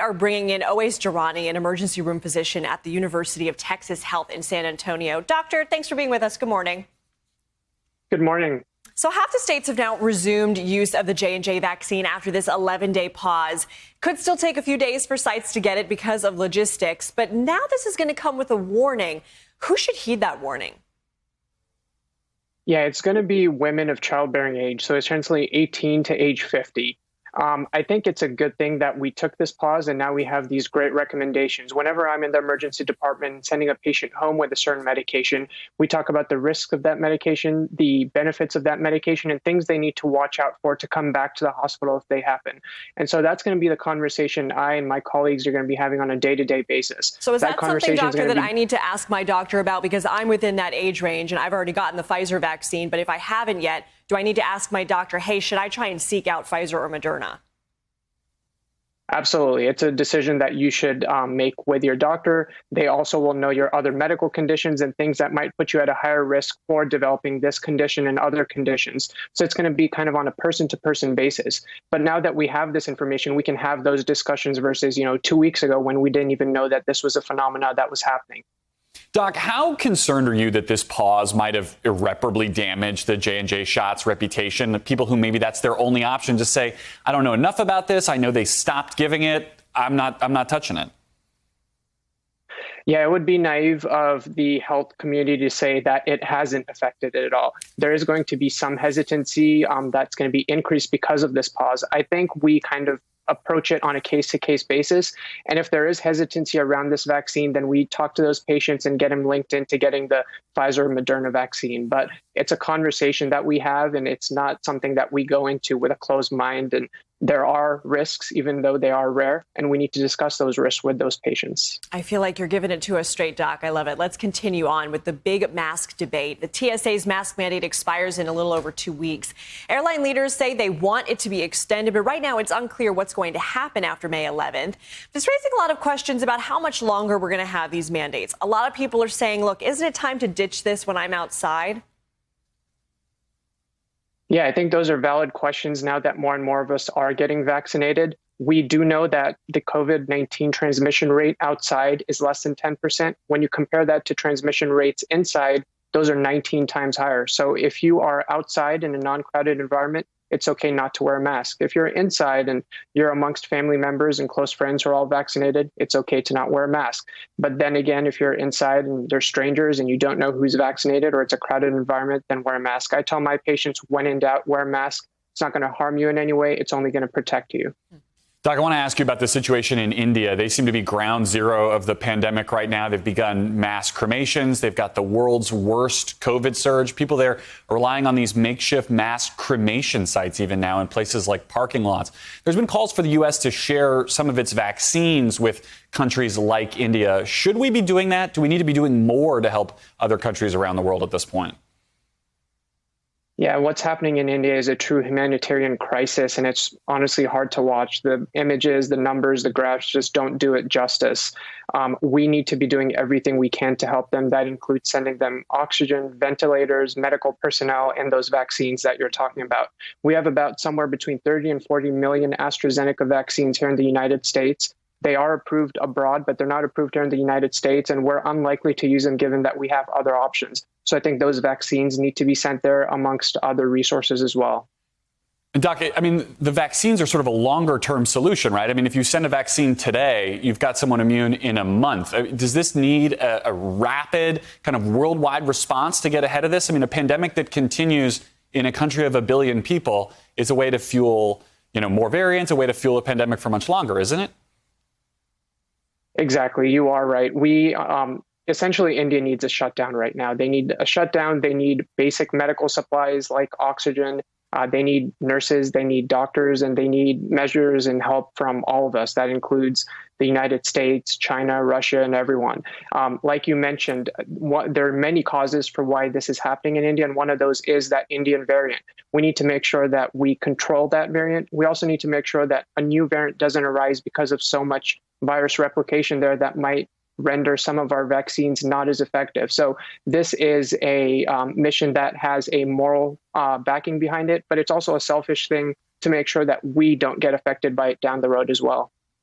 are bringing in Owais Jarani, an emergency room physician at the University of Texas Health in San Antonio. Doctor, thanks for being with us. Good morning. Good morning. So half the states have now resumed use of the J&J vaccine after this 11-day pause. Could still take a few days for sites to get it because of logistics. But now this is going to come with a warning. Who should heed that warning? Yeah, it's going to be women of childbearing age, so essentially 18 to age 50. I think it's a good thing that we took this pause and now we have these great recommendations. Whenever I'm in the emergency department sending a patient home with a certain medication, we talk about the risks of that medication, the benefits of that medication, and things they need to watch out for to come back to the hospital if they happen. And so that's going to be the conversation I and my colleagues are going to be having on a day-to-day basis. So is that something, doctor, that I need to ask my doctor about? Because I'm within that age range and I've already gotten the Pfizer vaccine, but if I haven't yet, do I need to ask my doctor, hey, should I try and seek out Pfizer or Moderna? Absolutely. It's a decision that you should make with your doctor. They also will know your other medical conditions and things that might put you at a higher risk for developing this condition and other conditions. So it's going to be kind of on a person-to-person basis. But now that we have this information, we can have those discussions versus, 2 weeks ago when we didn't even know that this was a phenomena that was happening. Doc, how concerned are you that this pause might have irreparably damaged the J&J shot's reputation? People who maybe that's their only option to say, I don't know enough about this. I know they stopped giving it. I'm not touching it. Yeah, it would be naive of the health community to say that it hasn't affected it at all. There is going to be some hesitancy that's going to be increased because of this pause. I think we kind of approach it on a case-to-case basis. And if there is hesitancy around this vaccine, then we talk to those patients and get them linked into getting the Pfizer or Moderna vaccine. But it's a conversation that we have, and it's not something that we go into with a closed mind. And there are risks, even though they are rare, and we need to discuss those risks with those patients. I feel like you're giving it to us straight, Doc. I love it. Let's continue on with the big mask debate. The TSA's mask mandate expires in a little over 2 weeks. Airline leaders say they want it to be extended, but right now it's unclear what's going to happen after May 11th. It's raising a lot of questions about how much longer we're going to have these mandates. A lot of people are saying, look, isn't it time to ditch this when I'm outside? Yeah, I think those are valid questions now that more and more of us are getting vaccinated. We do know that the COVID-19 transmission rate outside is less than 10%. When you compare that to transmission rates inside, those are 19 times higher. So if you are outside in a non-crowded environment, it's okay not to wear a mask. If you're inside and you're amongst family members and close friends who are all vaccinated, it's okay to not wear a mask. But then again, if you're inside and there's strangers and you don't know who's vaccinated or it's a crowded environment, then wear a mask. I tell my patients, when in doubt, wear a mask. It's not going to harm you in any way. It's only going to protect you. Doc, I want to ask you about the situation in India. They seem to be ground zero of the pandemic right now. They've begun mass cremations. They've got the world's worst COVID surge. People there are relying on these makeshift mass cremation sites even now in places like parking lots. There's been calls for the U.S. to share some of its vaccines with countries like India. Should we be doing that? Do we need to be doing more to help other countries around the world at this point? Yeah, what's happening in India is a true humanitarian crisis, and it's honestly hard to watch. The images, the numbers, the graphs just don't do it justice. We need to be doing everything we can to help them. That includes sending them oxygen, ventilators, medical personnel, and those vaccines that you're talking about. We have about somewhere between 30 and 40 million AstraZeneca vaccines here in the United States. They are approved abroad, but they're not approved here in the United States, and we're unlikely to use them given that we have other options. So I think those vaccines need to be sent there amongst other resources as well. And Doc, I mean, the vaccines are sort of a longer term solution, right? I mean, if you send a vaccine today, you've got someone immune in a month. Does this need a rapid kind of worldwide response to get ahead of this? I mean, a pandemic that continues in a country of 1 billion people is a way to fuel, more variants, a way to fuel a pandemic for much longer, isn't it? Exactly. You are right. Essentially, India needs a shutdown right now. They need a shutdown. They need basic medical supplies like oxygen. They need nurses, they need doctors, and they need measures and help from all of us. That includes the United States, China, Russia, and everyone. Like you mentioned, there are many causes for why this is happening in India, and one of those is that Indian variant. We need to make sure that we control that variant. We also need to make sure that a new variant doesn't arise because of so much virus replication there that might render some of our vaccines not as effective. So this is a mission that has a moral backing behind it, but it's also a selfish thing to make sure that we don't get affected by it down the road as well.